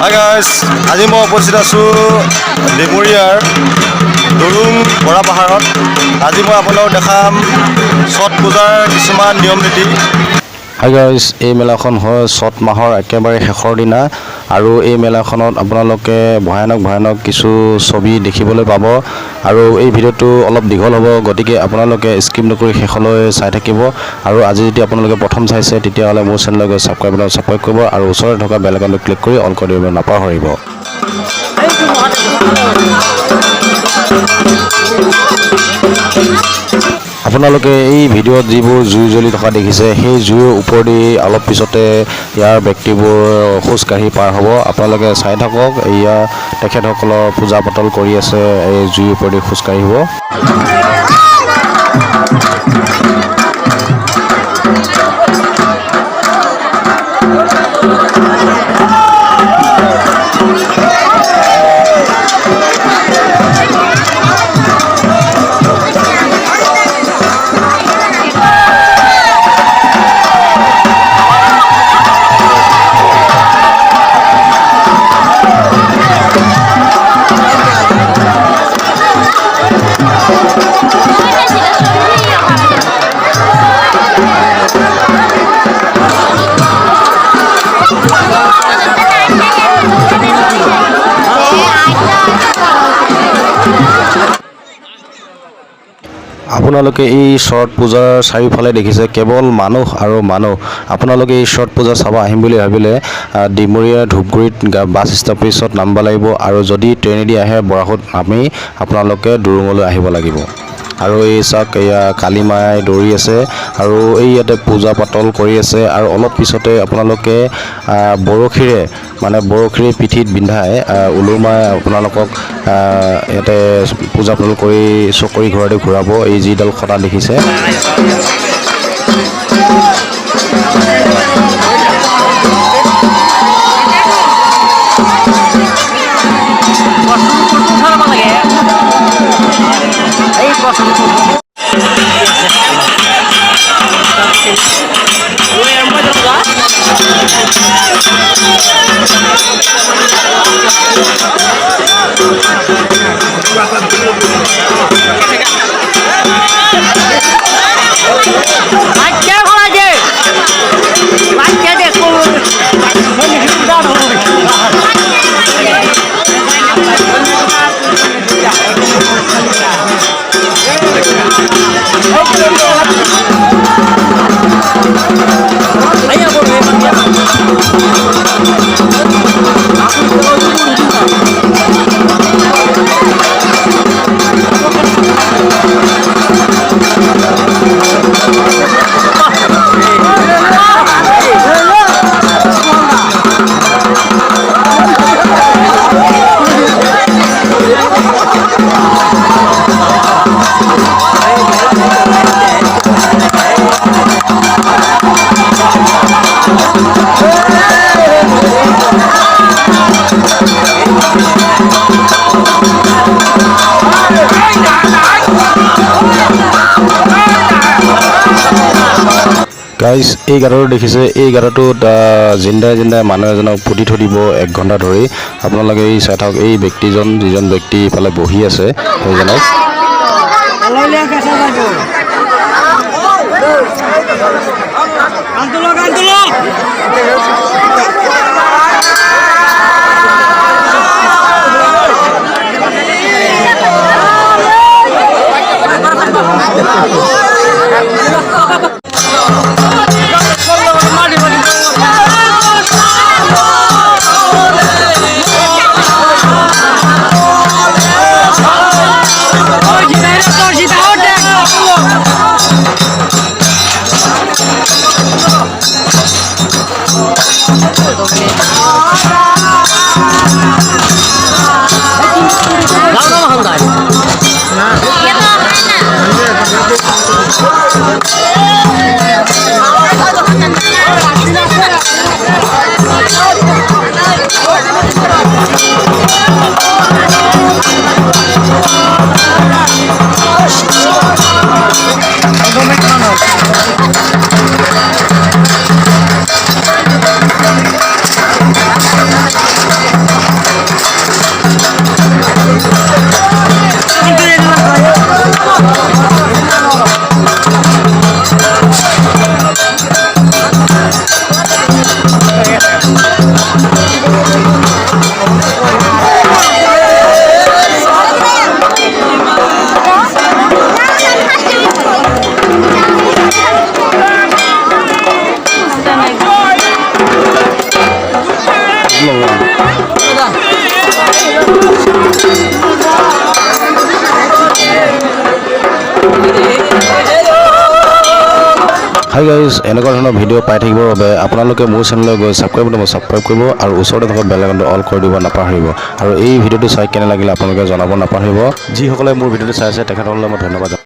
Hi guys, আজি মই উপস্থিত আছোঁ ডিমৰীয়াৰ দুৰুং বৰা পাহাৰত। আজি মই আপোনালোকক দেখাম ছট পূজাৰ কিছুমান নিয়ম নীতি। Hi guys, এই মেলাখন হয় ছট মাহৰ একেবাৰে শেষৰ দিনা আৰু এই মেলাখনত আপোনালোকে ভয়ানক কিছু ছবি দেখিবলৈ পাব আৰু এই ভিডিঅ'টো অলপ দীঘল হ'ব, গতিকে আপোনালোকে স্কিপ নকৰি শেষলৈ চাই থাকিব। আৰু আজি যদি আপোনালোকে প্ৰথম চাইছে তেতিয়াহ'লে মোৰ চেনেললৈ ছাবস্ক্ৰাইব কৰিব আৰু ওচৰতে থকা বেল আইকনটো ক্লিক কৰি অল কৰি দিব নাপাহৰিব। আপোনালোকে এই ভিডিঅ'ত যিবোৰ জুই জ্বলি থকা দেখিছে, সেই জুইৰ ওপৰেদি অলপ পিছতে ইয়াৰ ব্যক্তিবোৰ খোজকাঢ়ি পাৰ হ'ব। আপোনালোকে চাই থাকক, এয়া তেখেতসকলৰ পূজা পাতল কৰি আছে, এই জুইৰ ওপৰেদি খোজকাঢ়িব। আপোনালোকে এই ছট পূজাৰ চাৰিওফালে দেখিছে কেৱল মানুহ আৰু মানুহ। আপোনালোকে এই ছট পূজা চাব আহিম বুলি ভাবিলে ডিমৰীয়া ধূপগুৰিত বাছ ষ্টপেজত নামিব লাগিব আৰু যদি ট্ৰেইনেদি আহে বৰাহত নামি আপোনালোকে দুৰুঙলৈ আহিব লাগিব। আৰু এই চাওক, এয়া কালী মাই দৌৰি আছে আৰু এই ইয়াতে পূজা পাতল কৰি আছে আৰু অলপ পিছতে আপোনালোকে বৰশীৰে পিঠিত বিন্ধাই ওলোমাই আপোনালোকক ইয়াতে পূজা পাতল কৰি চকৰি ঘৰতে ঘূৰাব। এই যিডাল খটা দেখিছে, গাইজ এই গাঁতটো দেখিছে, এই গাঁতটোত জিন্দাই মানুহ এজনক পুতি থৈ দিব 1 ঘণ্টা ধৰি। আপোনালোকে এই চাই থাকক, এই যিজন ব্যক্তি ইফালে বহি আছে সেইজনক। হাই গাইজ, এনেকুৱা ধৰণৰ ভিডিঅ' পাই থাকিবৰ বাবে আপোনালোকে মোৰ চেনেললৈ গৈ ছাবস্ক্ৰাইব কৰিব আৰু ওচৰতে থকা বেল আইকনটো অল কৰি দিব নাপাহৰিব। আৰু এই ভিডিঅ'টো চাই কেনে লাগিলে আপোনালোকে জনাব নাপাহৰিব। যিসকলে মোৰ ভিডিঅ'টো চাই আছে তেখেতসকললৈ মই ধন্যবাদ।